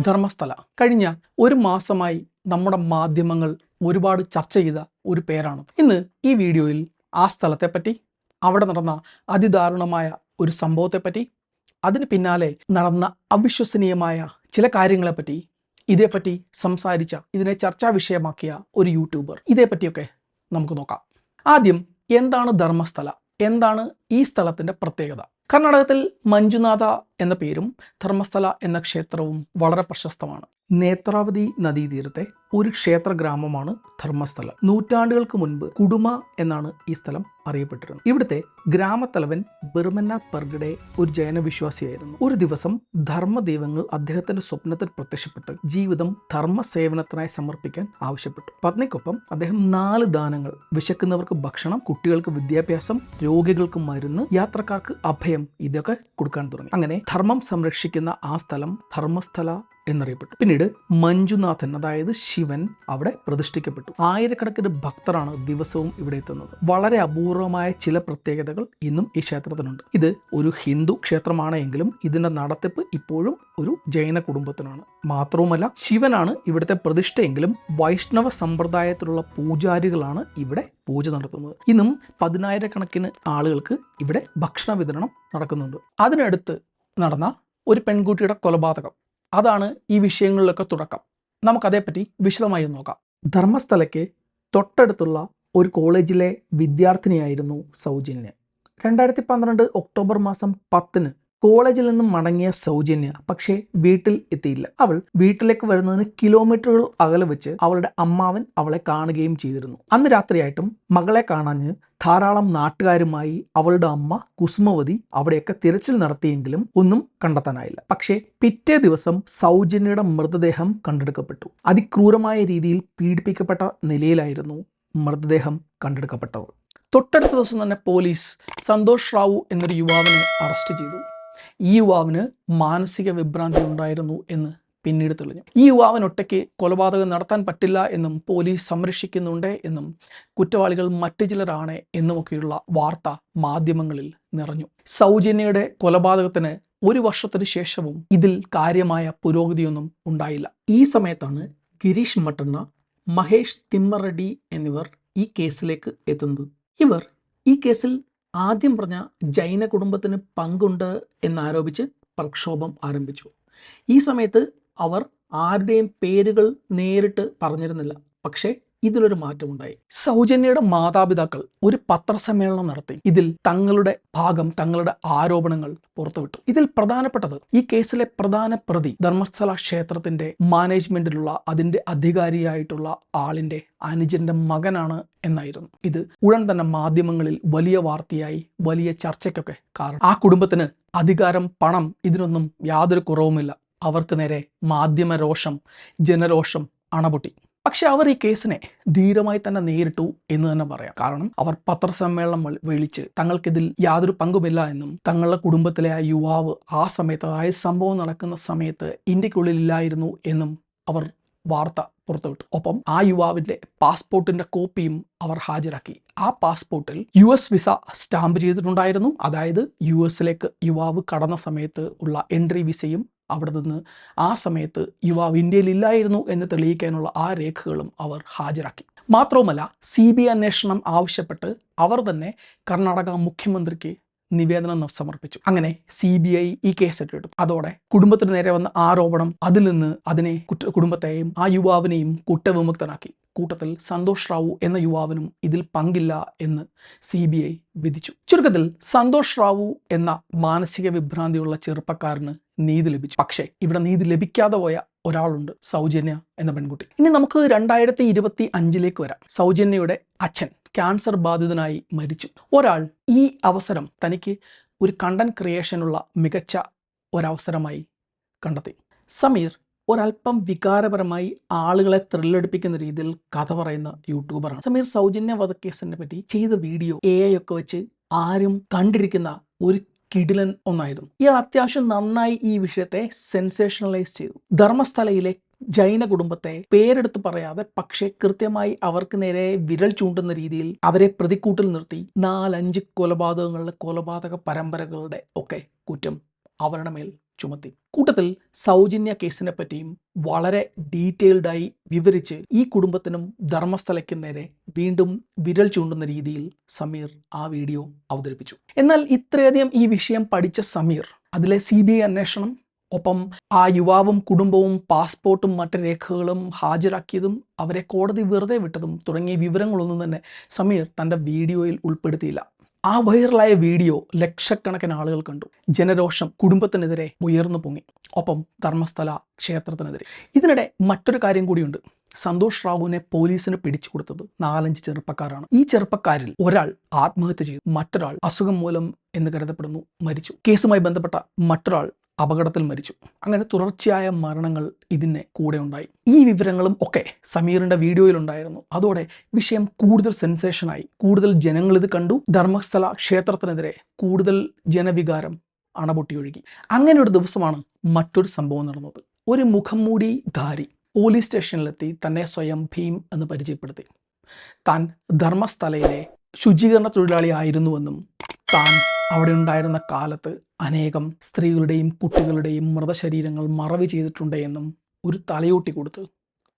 ധർമ്മസ്ഥല കഴിഞ്ഞ ഒരു മാസമായി നമ്മുടെ മാധ്യമങ്ങൾ ഒരുപാട് ചർച്ച ചെയ്ത ഒരു പേരാണ്. ഇന്ന് ഈ വീഡിയോയിൽ ആ സ്ഥലത്തെപ്പറ്റി, അവിടെ നടന്ന അതിദാരുണമായ ഒരു സംഭവത്തെപ്പറ്റി, അതിന് പിന്നാലെ നടന്ന അവിശ്വസനീയമായ ചില കാര്യങ്ങളെപ്പറ്റി, ഇതേപ്പറ്റി സംസാരിച്ച, ഇതിനെ ചർച്ചാ വിഷയമാക്കിയ ഒരു യൂട്യൂബർ, ഇതേപ്പറ്റിയൊക്കെ നമുക്ക് നോക്കാം. ആദ്യം, എന്താണ് ധർമ്മസ്ഥല? എന്താണ് ഈ സ്ഥലത്തിൻ്റെ പ്രത്യേകത? കർണാടകത്തിൽ മഞ്ജുനാഥ എന്ന പേരും ധർമ്മസ്ഥല എന്ന ക്ഷേത്രവും വളരെ പ്രശസ്തമാണ്. നേത്രാവതി നദീതീരത്തെ ഒരു ക്ഷേത്ര ഗ്രാമമാണ് ധർമ്മസ്ഥല. നൂറ്റാണ്ടുകൾക്ക് മുൻപ് കുടുമ എന്നാണ് ഈ സ്ഥലം അറിയപ്പെട്ടിരുന്നത്. ഇവിടുത്തെ ഗ്രാമത്തലവൻ ബിർമനാഥ് പർഗഡെ ഒരു ജൈന വിശ്വാസിയായിരുന്നു. ഒരു ദിവസം ധർമ്മദൈവങ്ങൾ അദ്ദേഹത്തിന്റെ സ്വപ്നത്തിൽ പ്രത്യക്ഷപ്പെട്ട് ജീവിതം ധർമ്മ സേവനത്തിനായി സമർപ്പിക്കാൻ ആവശ്യപ്പെട്ടു. പത്നിക്കൊപ്പം അദ്ദേഹം 4 ദാനങ്ങൾ, വിശക്കുന്നവർക്ക് ഭക്ഷണം, കുട്ടികൾക്ക് വിദ്യാഭ്യാസം, രോഗികൾക്ക് മരുന്ന്, യാത്രക്കാർക്ക് അഭയം, ഇതൊക്കെ കൊടുക്കാൻ തുടങ്ങി. അങ്ങനെ ധർമ്മം സംരക്ഷിക്കുന്ന ആ സ്ഥലം ധർമ്മസ്ഥല എന്നറിയപ്പെട്ടു. പിന്നീട് മഞ്ജുനാഥൻ, അതായത് ശിവൻ, അവിടെ പ്രതിഷ്ഠിക്കപ്പെട്ടു. ആയിരക്കണക്കിന് ഭക്തരാണ് ദിവസവും ഇവിടെ എത്തുന്നത്. വളരെ അപൂർവമായ ചില പ്രത്യേകതകൾ ഇന്നും ഈ ക്ഷേത്രത്തിനുണ്ട്. ഇത് ഒരു ഹിന്ദു ക്ഷേത്രമാണ് എങ്കിലും ഇതിന്റെ നടത്തിപ്പ് ഇപ്പോഴും ഒരു ജൈന കുടുംബത്തിനാണ്. മാത്രവുമല്ല, ശിവനാണ് ഇവിടുത്തെ പ്രതിഷ്ഠയെങ്കിലും വൈഷ്ണവ സമ്പ്രദായത്തിലുള്ള പൂജാരികളാണ് ഇവിടെ പൂജ നടത്തുന്നത്. ഇന്നും 10,000-കണക്കിന് ആളുകൾക്ക് ഇവിടെ ഭക്ഷണ വിതരണം നടക്കുന്നുണ്ട്. അതിനടുത്ത് നടന്ന ഒരു പെൺകുട്ടിയുടെ കൊലപാതകം, അതാണ് ഈ വിഷയങ്ങളിലൊക്കെ തുടക്കം. നമുക്കതേപ്പറ്റി വിശദമായി നോക്കാം. ധർമ്മസ്ഥലയ്ക്ക് തൊട്ടടുത്തുള്ള ഒരു കോളേജിലെ വിദ്യാർത്ഥിനിയായിരുന്നു സൗജന്യ. 2012 ഒക്ടോബർ മാസം 10-ന് കോളേജിൽ നിന്നും മടങ്ങിയ സൗജന്യ പക്ഷേ വീട്ടിൽ എത്തിയില്ല. അവൾ വീട്ടിലേക്ക് വരുന്നതിന് കിലോമീറ്ററുകൾ അകലെ വെച്ച് അവളുടെ അമ്മാവൻ അവളെ കാണുകയും ചെയ്തിരുന്നു. അന്ന് രാത്രിയായിട്ടും മകളെ കാണാഞ്ഞ് ധാരാളം നാട്ടുകാരുമായി അവളുടെ അമ്മ കുസുമവതി അവിടെയൊക്കെ തിരച്ചിൽ നടത്തിയെങ്കിലും ഒന്നും കണ്ടെത്താനായില്ല. പക്ഷേ പിറ്റേ ദിവസം സൗജന്യയുടെ മൃതദേഹം കണ്ടെടുക്കപ്പെട്ടു. അതിക്രൂരമായ രീതിയിൽ പീഡിപ്പിക്കപ്പെട്ട നിലയിലായിരുന്നു മൃതദേഹം കണ്ടെടുക്കപ്പെട്ടവർ. തൊട്ടടുത്ത ദിവസം തന്നെ പോലീസ് സന്തോഷ് റാവു എന്നൊരു യുവാവിനെ അറസ്റ്റ് ചെയ്തു. ഈ യുവാവിന് മാനസിക വിഭ്രാന്തി ഉണ്ടായിരുന്നു എന്ന് പിന്നീട് തെളിഞ്ഞു. ഈ യുവാവിന് ഒറ്റയ്ക്ക് കൊലപാതകം നടത്താൻ പറ്റില്ല എന്നും പോലീസ് സംരക്ഷിക്കുന്നുണ്ട് എന്നും കുറ്റവാളികൾ മറ്റു ചിലരാണ് എന്നുമൊക്കെയുള്ള വാർത്ത മാധ്യമങ്ങളിൽ നിറഞ്ഞു. സൗജന്യയുടെ കൊലപാതകത്തിന് 1 വർഷത്തിന് ശേഷവും ഇതിൽ കാര്യമായ പുരോഗതിയൊന്നും ഉണ്ടായില്ല. ഈ സമയത്താണ് ഗിരീഷ് മട്ടണ്ണ, മഹേഷ് തിമ്മറെഡ്ഡി എന്നിവർ ഈ കേസിലേക്ക് എത്തുന്നത്. ഇവർ ഈ കേസിൽ ആദ്യം പറഞ്ഞ ജൈന കുടുംബത്തിന് പങ്കുണ്ട് എന്നാരോപിച്ച് പ്രക്ഷോഭം ആരംഭിച്ചു. ഈ സമയത്ത് അവർ ആരുടെയും പേരുകൾ നേരിട്ട് പറഞ്ഞിരുന്നില്ല. പക്ഷേ ഇതിലൊരു മാറ്റമുണ്ടായി. സൗജന്യയുടെ മാതാപിതാക്കൾ ഒരു പത്രസമ്മേളനം നടത്തി. ഇതിൽ തങ്ങളുടെ ഭാഗം, തങ്ങളുടെ ആരോപണങ്ങൾ പുറത്തുവിട്ടു. ഇതിൽ പ്രധാനപ്പെട്ടത് ഈ കേസിലെ പ്രധാന പ്രതി ധർമ്മസ്ഥല ക്ഷേത്രത്തിന്റെ മാനേജ്മെന്റിലുള്ള അതിന്റെ അധികാരിയായിട്ടുള്ള ആളിന്റെ അനുജന്റെ മകനാണ് എന്നായിരുന്നു. ഇത് ഉടൻ തന്നെ മാധ്യമങ്ങളിൽ വലിയ വാർത്തയായി, വലിയ ചർച്ചയ്ക്കൊക്കെ കാരണം. ആ കുടുംബത്തിന് അധികാരം, പണം, ഇതിനൊന്നും യാതൊരു കുറവുമില്ല. അവർക്ക് നേരെ മാധ്യമ രോഷം, ജനരോഷം അണപൊട്ടി. പക്ഷെ അവർ ഈ കേസിനെ ധീരമായി തന്നെ നേരിട്ടു എന്ന് തന്നെ പറയാം. കാരണം അവർ പത്രസമ്മേളനം വിളിച്ച് തങ്ങൾക്കിതിൽ യാതൊരു പങ്കുമില്ല എന്നും തങ്ങളുടെ കുടുംബത്തിലെ ആ യുവാവ് ആ സമയത്ത്, അതായത് സംഭവം നടക്കുന്ന സമയത്ത് ഇന്ത്യക്കുള്ളിൽ ഇല്ലായിരുന്നു എന്നും അവർ വാർത്ത പുറത്തുവിട്ടു. ഒപ്പം ആ യുവാവിൻ്റെ പാസ്പോർട്ടിൻ്റെ കോപ്പിയും അവർ ഹാജരാക്കി. ആ പാസ്പോർട്ടിൽ US വിസ സ്റ്റാമ്പ് ചെയ്തിട്ടുണ്ടായിരുന്നു. അതായത് US യുവാവ് കടന്ന സമയത്ത് ഉള്ള എൻട്രി വിസയും അവിടെ നിന്ന് ആ സമയത്ത് യുവാവ് ഇന്ത്യയിൽ ഇല്ലായിരുന്നു എന്ന് തെളിയിക്കാനുള്ള ആ രേഖകളും അവർ ഹാജരാക്കി. മാത്രവുമല്ല, CBI അന്വേഷണം ആവശ്യപ്പെട്ട് അവർ തന്നെ കർണാടക മുഖ്യമന്ത്രിക്ക് നിവേദനം സമർപ്പിച്ചു. അങ്ങനെ CBI ഈ കേസ് ഏറ്റെടുത്തു. അതോടെ കുടുംബത്തിന് നേരെ വന്ന ആരോപണം, അതിൽ നിന്ന് അതിനെ കുടുംബത്തെയും ആ യുവാവിനെയും കുറ്റവിമുക്തനാക്കി. കൂട്ടത്തിൽ സന്തോഷ് റാവു എന്ന യുവാവിനും ഇതിൽ പങ്കില്ല എന്ന് CBI വിധിച്ചു. ചുരുക്കത്തിൽ സന്തോഷ് റാവു എന്ന മാനസിക വിഭ്രാന്തിയുള്ള ചെറുപ്പക്കാരന് നീതി ലഭിച്ചു. പക്ഷേ ഇവിടെ നീതി ലഭിക്കാതെ പോയ ഒരാളുണ്ട്, സൗജന്യ എന്ന പെൺകുട്ടി. ഇനി നമുക്ക് 2025 വരാം. സൗജന്യയുടെ അച്ഛൻ ക്യാൻസർ ബാധിതനായി മരിച്ചു. ഒരാൾ ഈ അവസരം തനിക്ക് ഒരു കണ്ടന്റ് ക്രിയേഷനുള്ള മികച്ച ഒരവസരമായി കണ്ടെത്തി. സമീർ ഒരല്പം വികാരപരമായി ആളുകളെ ത്രില്ലടിപ്പിക്കുന്ന രീതിയിൽ കഥ പറയുന്ന യൂട്യൂബറാണ്. സമീർ സൗജന്യ വധക്കേസിനെ പറ്റി ചെയ്ത വീഡിയോ AI ഒക്കെ വെച്ച് ആരും കണ്ടിരിക്കുന്ന ഒരു കിടിലൻ ഒന്നായിരുന്നു. ഇയാൾ അത്യാവശ്യം നന്നായി ഈ വിഷയത്തെ സെൻസേഷണലൈസ് ചെയ്തു. ധർമ്മസ്ഥലയിലെ ജൈന കുടുംബത്തെ പേരെടുത്ത് പറയാതെ പക്ഷേ കൃത്യമായി അവർക്ക് നേരെ വിരൽ ചൂണ്ടുന്ന രീതിയിൽ അവരെ പ്രതിക്കൂട്ടിൽ നിർത്തി 4-5 കൊലപാതക പരമ്പരകളുടെ ഒക്കെ കുറ്റം അവരുടെ മേൽ ചുമത്തി. കൂട്ടത്തിൽ സൗജന്യ കേസിനെ പറ്റിയും വളരെ ഡീറ്റെയിൽഡായി വിവരിച്ച് ഈ കുടുംബത്തിനും ധർമ്മസ്ഥലയ്ക്കും നേരെ വീണ്ടും വിരൽ ചൂണ്ടുന്ന രീതിയിൽ സമീർ ആ വീഡിയോ അവതരിപ്പിച്ചു. എന്നാൽ ഇത്രയധികം ഈ വിഷയം പഠിച്ച സമീർ അതിലെ CBI അന്വേഷണം, ഒപ്പം ആ യുവാവും കുടുംബവും പാസ്പോർട്ടും മറ്റ് രേഖകളും ഹാജരാക്കിയതും അവരെ കോടതി വെറുതെ വിട്ടതും തുടങ്ങിയ വിവരങ്ങളൊന്നും തന്നെ സമീർ തൻ്റെ വീഡിയോയിൽ ഉൾപ്പെടുത്തിയില്ല. ആ വൈറലായ വീഡിയോ ലക്ഷക്കണക്കിന് ആളുകൾ കണ്ടു. ജനരോഷം കുടുംബത്തിനെതിരെ ഉയർന്നു പൊങ്ങി, ഒപ്പം ധർമ്മസ്ഥല ക്ഷേത്രത്തിനെതിരെ. ഇതിനിടെ മറ്റൊരു കാര്യം കൂടിയുണ്ട്. സന്തോഷ് റാവുവിനെ പോലീസിന് പിടിച്ചു കൊടുത്തത് 4-5 ചെറുപ്പക്കാരാണ്. ഈ ചെറുപ്പക്കാരിൽ ഒരാൾ ആത്മഹത്യ ചെയ്തു, മറ്റൊരാൾ അസുഖം മൂലം എന്ന് കരുതപ്പെടുന്നു മരിച്ചു. കേസുമായി ബന്ധപ്പെട്ട മറ്റൊരാൾ അപകടത്തിൽ മരിച്ചു. അങ്ങനെ തുടർച്ചയായ മരണങ്ങൾ ഇതിന് കൂടെ ഉണ്ടായി. ഈ വിവരങ്ങളും ഒക്കെ സമീറിന്റെ വീഡിയോയിൽ ഉണ്ടായിരുന്നു. അതോടെ വിഷയം കൂടുതൽ സെൻസേഷനായി. കൂടുതൽ ജനങ്ങൾ ഇത് കണ്ടു. ധർമ്മസ്ഥല ക്ഷേത്രത്തിനെതിരെ കൂടുതൽ ജനവികാരം അണപൊട്ടിയൊഴുകി. അങ്ങനെ ഒരു ദിവസമാണ് മറ്റൊരു സംഭവം നടന്നത്. ഒരു മുഖംമൂടി ധാരി പോലീസ് സ്റ്റേഷനിലെത്തി തന്നെ സ്വയം ഭീം എന്ന് പരിചയപ്പെടുത്തി. താൻ ധർമ്മസ്ഥലയിലെ ശുചീകരണ തൊഴിലാളി ആയിരുന്നുവെന്നും താൻ അവിടെ ഉണ്ടായിരുന്ന കാലത്ത് അനേകം സ്ത്രീകളുടെയും കുട്ടികളുടെയും മൃതശരീരങ്ങൾ മറവ് ചെയ്തിട്ടുണ്ട് എന്നും ഒരു തലയോട്ടി കൊടുത്ത്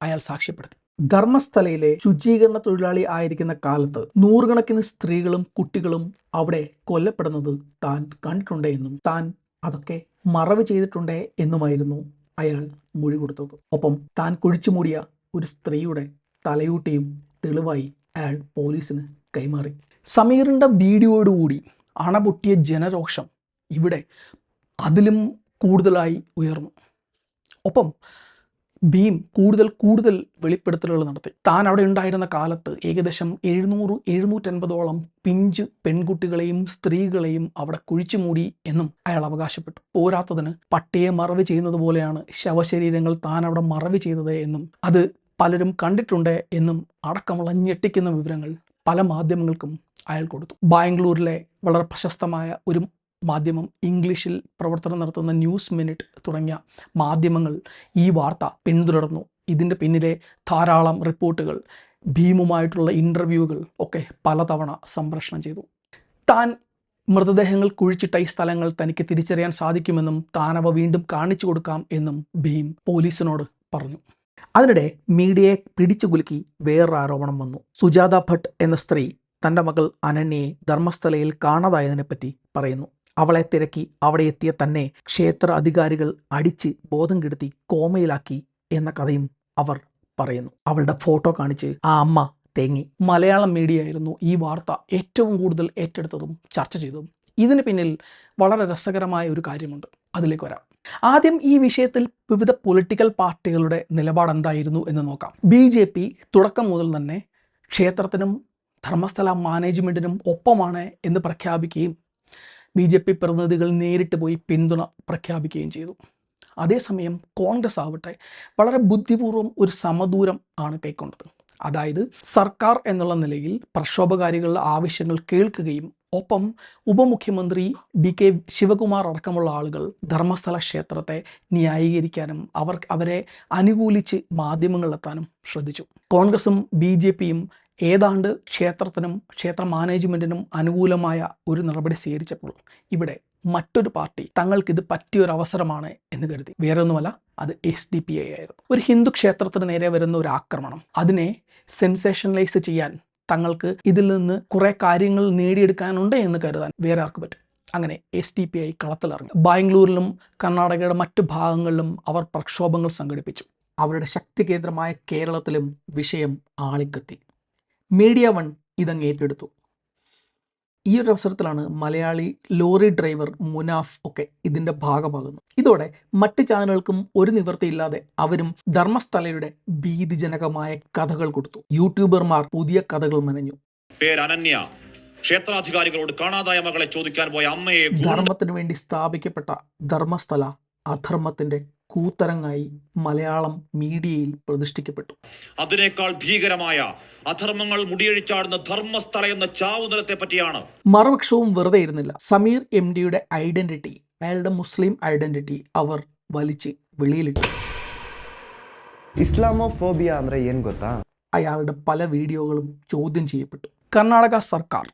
അയാൾ സാക്ഷ്യപ്പെടുത്തി. ധർമ്മസ്ഥലയിലെ ശുചീകരണ തൊഴിലാളി ആയിരിക്കുന്ന കാലത്ത് നൂറുകണക്കിന് സ്ത്രീകളും കുട്ടികളും അവിടെ കൊല്ലപ്പെടുന്നത് താൻ കണ്ടിട്ടുണ്ട് എന്നും താൻ അതൊക്കെ മറവ് ചെയ്തിട്ടുണ്ട് എന്നുമായിരുന്നു അയാൾ മൊഴി കൊടുത്തത്. ഒപ്പം താൻ കുഴിച്ചുമൂടിയ ഒരു സ്ത്രീയുടെ തലയൂട്ടിയും തെളിവായി അയാൾ പോലീസിന് കൈമാറി. സമീറിൻ്റെ വീഡിയോയോടുകൂടി അണപൊട്ടിയ ജനരോഷം ഇവിടെ അതിലും കൂടുതലായി ഉയർന്നു. ഒപ്പം ഭീം കൂടുതൽ വെളിപ്പെടുത്തലുകൾ നടത്തി. താൻ അവിടെ ഉണ്ടായിരുന്ന കാലത്ത് ഏകദേശം 700-750ഓളം പിഞ്ച് പെൺകുട്ടികളെയും സ്ത്രീകളെയും അവിടെ കുഴിച്ചുമൂടി എന്നും അയാൾ അവകാശപ്പെട്ടു. പോരാത്തതിന് പട്ടിയെ മറവ് ചെയ്യുന്നത് പോലെയാണ് ശവശരീരങ്ങൾ താൻ അവിടെ മറവ് ചെയ്തത് എന്നും അത് പലരും കണ്ടിട്ടുണ്ട് എന്നും അടക്കമുള്ള ഞെട്ടിക്കുന്ന വിവരങ്ങൾ പല മാധ്യമങ്ങൾക്കും അയാൾ കൊടുത്തു. ബാംഗ്ലൂരിലെ വളരെ പ്രശസ്തമായ ഒരു മാധ്യമം, ഇംഗ്ലീഷിൽ പ്രവർത്തനം നടത്തുന്ന ന്യൂസ് മിനിറ്റ് തുടങ്ങിയ മാധ്യമങ്ങൾ ഈ വാർത്ത പിന്തുടർന്നു. ഇതിൻ്റെ പിന്നിലെ ധാരാളം റിപ്പോർട്ടുകൾ, ഭീമുമായിട്ടുള്ള ഇൻ്റർവ്യൂകൾ ഒക്കെ പലതവണ സംപ്രേഷണം ചെയ്തു. താൻ മൃതദേഹങ്ങൾ കുഴിച്ചിട്ട ഈ സ്ഥലങ്ങൾ തനിക്ക് തിരിച്ചറിയാൻ സാധിക്കുമെന്നും താനവ വീണ്ടും കാണിച്ചു കൊടുക്കാം എന്നും ഭീം പോലീസിനോട് പറഞ്ഞു. അതിനിടെ മീഡിയയെ പിടിച്ചുകുലുക്കി വേറൊരു ആരോപണം വന്നു. സുജാത ഭട്ട് എന്ന സ്ത്രീ തൻ്റെ മകൾ അനന്യയെ ധർമ്മസ്ഥലയിൽ കാണാതായതിനെപ്പറ്റി പറയുന്നു. അവളെ തിരക്കി അവിടെ എത്തിയ തന്നെ ക്ഷേത്ര അധികാരികൾ അടിച്ച് ബോധം കെടുത്തി കോമയിലാക്കി എന്ന കഥയും അവർ പറയുന്നു. അവളുടെ ഫോട്ടോ കാണിച്ച് ആ അമ്മ തേങ്ങി. മലയാളം മീഡിയ ആയിരുന്നു ഈ വാർത്ത ഏറ്റവും കൂടുതൽ ഏറ്റെടുത്തതും ചർച്ച ചെയ്തതും. ഇതിന് പിന്നിൽ വളരെ രസകരമായ ഒരു കാര്യമുണ്ട്, അതിലേക്ക് വരാം. ആദ്യം ഈ വിഷയത്തിൽ വിവിധ പൊളിറ്റിക്കൽ പാർട്ടികളുടെ നിലപാട് എന്തായിരുന്നു എന്ന് നോക്കാം. BJP തുടക്കം മുതൽ തന്നെ ക്ഷേത്രത്തിനും ധർമ്മസ്ഥല മാനേജ്മെൻറ്റിനും ഒപ്പമാണ് എന്ന് പ്രഖ്യാപിക്കുകയും BJP പ്രതിനിധികൾ നേരിട്ട് പോയി പിന്തുണ പ്രഖ്യാപിക്കുകയും ചെയ്തു. അതേസമയം കോൺഗ്രസ് ആവട്ടെ വളരെ ബുദ്ധിപൂർവ്വം ഒരു സമദൂരം ആണ് കൈക്കൊണ്ടത്. അതായത് സർക്കാർ എന്നുള്ള നിലയിൽ പ്രക്ഷോഭകാരികളുടെ ആവശ്യങ്ങൾ കേൾക്കുകയും ഒപ്പം ഉപമുഖ്യമന്ത്രി DK ശിവകുമാർ അടക്കമുള്ള ആളുകൾ ധർമ്മസ്ഥല ക്ഷേത്രത്തെ ന്യായീകരിക്കാനും അവരെ അനുകൂലിച്ച് മാധ്യമങ്ങളിലെത്താനും ശ്രദ്ധിച്ചു. കോൺഗ്രസും BJPയും ഏതാണ്ട് ക്ഷേത്രത്തിനും ക്ഷേത്ര മാനേജ്മെൻറ്റിനും അനുകൂലമായ ഒരു നടപടി സ്വീകരിച്ചപ്പോൾ ഇവിടെ മറ്റൊരു പാർട്ടി തങ്ങൾക്കിത് പറ്റിയൊരു അവസരമാണ് എന്ന് കരുതി. വേറെ ഒന്നുമല്ല, അത് SDPI ആയിരുന്നു. ഒരു ഹിന്ദു ക്ഷേത്രത്തിന് നേരെ വരുന്ന ഒരു ആക്രമണം, അതിനെ സെൻസേഷനലൈസ് ചെയ്യാൻ തങ്ങൾക്ക് ഇതിൽ നിന്ന് കുറേ കാര്യങ്ങൾ നേടിയെടുക്കാനുണ്ട് എന്ന് കരുതാൻ വേറെ ആർക്ക് പറ്റും. അങ്ങനെ SDPI കളത്തിലിറങ്ങി. ബാംഗ്ലൂരിലും കർണാടകയുടെ മറ്റു ഭാഗങ്ങളിലും അവർ പ്രക്ഷോഭങ്ങൾ സംഘടിപ്പിച്ചു. അവരുടെ ശക്തി കേന്ദ്രമായ കേരളത്തിലും വിഷയം ആളിക്കത്തി. മീഡിയ 1 ഇതങ്ങ് ഏറ്റെടുത്തു. ഈ ഒരു അവസരത്തിലാണ് മലയാളി ലോറി ഡ്രൈവർ മുനാഫ് ഒക്കെ ഇതിൻ്റെ ഭാഗമാകുന്നു. ഇതോടെ മറ്റ് ചാനലുകൾക്കും ഒരു നിവൃത്തിയില്ലാതെ അവരും ധർമ്മസ്ഥലയുടെ ഭീതിജനകമായ കഥകൾ കൊടുത്തു. യൂട്യൂബർമാർ പുതിയ കഥകൾ മെനഞ്ഞു. പേരനന്യ ക്ഷേത്രാധികാരികളോട് കാണാതായ മകളെ ചോദിക്കാൻ പോയ അമ്മയെ ധർമ്മത്തിന് വേണ്ടി സ്ഥാപിക്കപ്പെട്ട ധർമ്മസ്ഥല അധർമ്മത്തിന്റെ കൂത്തരങ്ങായി മലയാളം മീഡിയയിൽ പ്രതിഷ്ഠിക്കപ്പെട്ടു. അതിനേക്കാൾ ഭീകരമായ അധർമ്മങ്ങൾ മുടിയഴിച്ചാടുന്ന ധർമ്മസ്ഥല എന്ന ചാവുനിലത്തെ പറ്റിയാണ്. മറുപക്ഷവും വെറുതെ ഇരുന്നില്ല. സമീർ MDയുടെ ഐഡന്റിറ്റി, അയാളുടെ മുസ്ലിം ഐഡന്റിറ്റി അവർ വലിച്ച് വെളിയിലിട്ടു. ഇസ്ലാമോഫോബിയ ಅಂದ್ರೆ ಏನು ಗೊತ್ತಾ? അയാളുടെ പല വീഡിയോകളും ചോദ്യം ചെയ്യപ്പെട്ടു. കർണാടക സർക്കാർ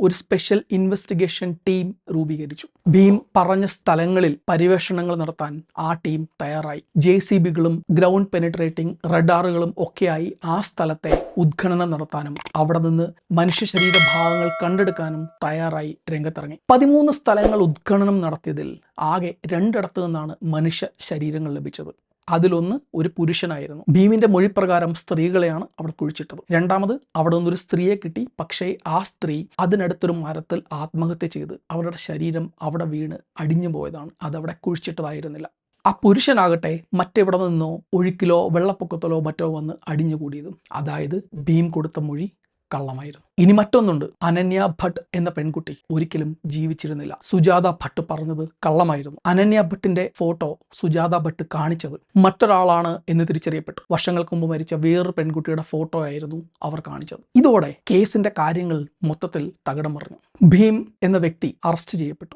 ഒരു സ്പെഷ്യൽ ഇൻവെസ്റ്റിഗേഷൻ ടീം രൂപീകരിച്ചു. ഭീം പറഞ്ഞ സ്ഥലങ്ങളിൽ പര്യവേഷണങ്ങൾ നടത്താൻ ആ ടീം തയ്യാറായി. JCBകളും ഗ്രൗണ്ട് പെനിട്രേറ്റിംഗ് റഡാറുകളും ഒക്കെയായി ആ സ്ഥലത്തെ ഉത്ഖനനം നടത്താനും അവിടെ നിന്ന് മനുഷ്യ ശരീര ഭാഗങ്ങൾ കണ്ടെടുക്കാനും തയ്യാറായി രംഗത്തിറങ്ങി. 13 സ്ഥലങ്ങൾ ഉത്ഖനനം നടത്തിയതിൽ ആകെ 2 നിന്നാണ് മനുഷ്യ ശരീരങ്ങൾ ലഭിച്ചത്. അതിലൊന്ന് ഒരു പുരുഷനായിരുന്നു. ഭീമിന്റെ മൊഴിപ്രകാരം സ്ത്രീകളെയാണ് അവിടെ കുഴിച്ചിട്ടത്. രണ്ടാമത് അവിടെ നിന്നൊരു സ്ത്രീയെ കിട്ടി. പക്ഷേ ആ സ്ത്രീ അതിനടുത്തൊരു മരത്തിൽ ആത്മഹത്യ ചെയ്ത് അവരുടെ ശരീരം അവിടെ വീണ് അടിഞ്ഞു പോയതാണ്. അതവിടെ കുഴിച്ചിട്ടതായിരുന്നില്ല. ആ പുരുഷനാകട്ടെ മറ്റെവിടെ നിന്നോ ഒഴുക്കിലോ വെള്ളപ്പൊക്കത്തിലോ മറ്റോ വന്ന് അടിഞ്ഞുകൂടിയതും. അതായത് ഭീം കൊടുത്ത മൊഴി കള്ളമായിരുന്നു. ഇനി മറ്റൊന്നുണ്ട്. അനന്യ ഭട്ട് എന്ന പെൺകുട്ടി ഒരിക്കലും ജീവിച്ചിരുന്നില്ല. സുജാത ഭട്ട് പറഞ്ഞത് കള്ളമായിരുന്നു. അനന്യ ഭട്ടിന്റെ ഫോട്ടോ സുജാത ഭട്ട് കാണിച്ചത് മറ്റൊരാളാണ് എന്ന് തിരിച്ചറിയപ്പെട്ടു. വർഷങ്ങൾക്ക് മുമ്പ് മരിച്ച വേറൊരു പെൺകുട്ടിയുടെ ഫോട്ടോ ആയിരുന്നു അവർ കാണിച്ചത്. ഇതോടെ കേസിന്റെ കാര്യങ്ങൾ മൊത്തത്തിൽ തകിടം മറിഞ്ഞു. ഭീം എന്ന വ്യക്തി അറസ്റ്റ് ചെയ്യപ്പെട്ടു.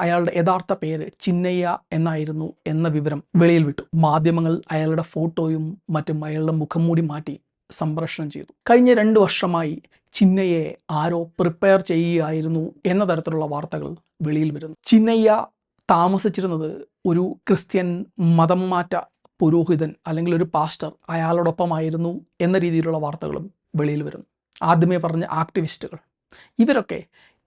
അയാളുടെ യഥാർത്ഥ പേര് ചിന്നയ്യ എന്നായിരുന്നു എന്ന വിവരം വെളിയിൽ വിട്ടു. മാധ്യമങ്ങൾ അയാളുടെ ഫോട്ടോയും മറ്റും അയാളുടെ മുഖം മൂടി മാറ്റി സംപ്രേഷണം ചെയ്തു. കഴിഞ്ഞ 2 വർഷമായി ചിന്നയ്യെ ആരോ പ്രിപ്പയർ ചെയ്യുകയായിരുന്നു എന്ന തരത്തിലുള്ള വാർത്തകൾ വെളിയിൽ വരുന്നു. ചിന്നയ്യ താമസിച്ചിരുന്നത് ഒരു ക്രിസ്ത്യൻ മതം മാറ്റ പുരോഹിതൻ അല്ലെങ്കിൽ ഒരു പാസ്റ്റർ അയാളോടൊപ്പമായിരുന്നു എന്ന രീതിയിലുള്ള വാർത്തകളും വെളിയിൽ വരുന്നു. ആദ്യമേ പറഞ്ഞ ആക്ടിവിസ്റ്റുകൾ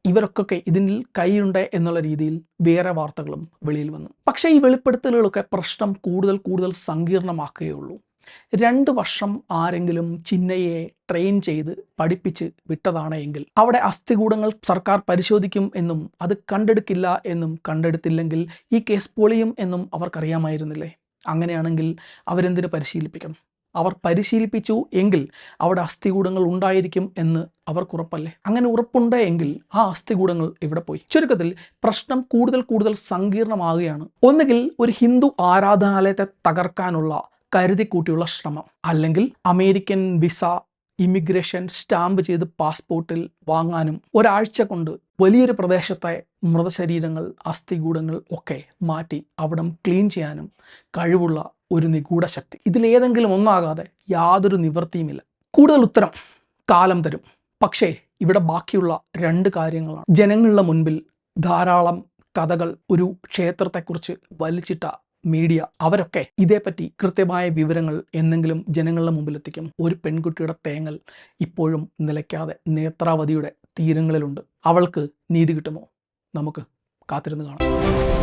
ഇവർക്കൊക്കെ ഇതിൽ കൈയുണ്ട് എന്നുള്ള രീതിയിൽ വേറെ വാർത്തകളും വെളിയിൽ വന്നു. പക്ഷേ ഈ വെളിപ്പെടുത്തലുകളൊക്കെ പ്രശ്നം കൂടുതൽ സങ്കീർണമാക്കുകയുള്ളൂ. 2 വർഷം ആരെങ്കിലും ചിന്നയ്യെ ട്രെയിൻ ചെയ്ത് പഠിപ്പിച്ച് വിട്ടതാണ് എങ്കിൽ അവിടെ അസ്ഥികൂടങ്ങൾ സർക്കാർ പരിശോധിക്കും എന്നും അത് കണ്ടെടുക്കില്ല എന്നും കണ്ടെടുത്തില്ലെങ്കിൽ ഈ കേസ് പൊളിയും എന്നും അവർക്കറിയാമായിരുന്നില്ലേ? അങ്ങനെയാണെങ്കിൽ അവരെന്തിന് പരിശീലിപ്പിക്കണം? അവർ പരിശീലിപ്പിച്ചു എങ്കിൽ അവിടെ അസ്ഥികൂടങ്ങൾ ഉണ്ടായിരിക്കും എന്ന് അവർക്കുറപ്പല്ലേ? അങ്ങനെ ഉറപ്പുണ്ടെങ്കിൽ ആ അസ്ഥികൂടങ്ങൾ എവിടെ പോയി? ചുരുക്കത്തിൽ പ്രശ്നം കൂടുതൽ സങ്കീർണമാവുകയാണ്. ഒന്നുകിൽ ഒരു ഹിന്ദു ആരാധനാലയത്തെ തകർക്കാനുള്ള കരുതിക്കൂട്ടിയുള്ള ശ്രമം, അല്ലെങ്കിൽ അമേരിക്കൻ വിസ ഇമിഗ്രേഷൻ സ്റ്റാമ്പ് ചെയ്ത് പാസ്പോർട്ടിൽ വാങ്ങാനും ഒരാഴ്ച കൊണ്ട് വലിയൊരു പ്രദേശത്തെ മൃതശരീരങ്ങൾ അസ്ഥികൂടങ്ങൾ ഒക്കെ മാറ്റി അവിടം ക്ലീൻ ചെയ്യാനും കഴിവുള്ള ഒരു നിഗൂഢ ശക്തി. ഇതിലേതെങ്കിലും ഒന്നാകാതെ യാതൊരു നിവൃത്തിയുമില്ല. കൂടുതൽ ഉത്തരം കാലം തരും. പക്ഷേ ഇവിടെ ബാക്കിയുള്ള 2 കാര്യങ്ങളാണ്. ജനങ്ങളുടെ മുൻപിൽ ധാരാളം കഥകൾ ഒരു ക്ഷേത്രത്തെക്കുറിച്ച് വലിച്ചിട്ട മീഡിയ അവരൊക്കെ ഇതേപ്പറ്റി കൃത്യമായ വിവരങ്ങൾ എന്നെങ്കിലും ജനങ്ങളുടെ മുമ്പിലെത്തിക്കും. ഒരു പെൺകുട്ടിയുടെ തേങ്ങൽ ഇപ്പോഴും നിലയ്ക്കാതെ നേത്രാവതിയുടെ തീരങ്ങളിലുണ്ട്. അവൾക്ക് നീതി കിട്ടുമോ? നമുക്ക് കാത്തിരുന്ന് കാണാം.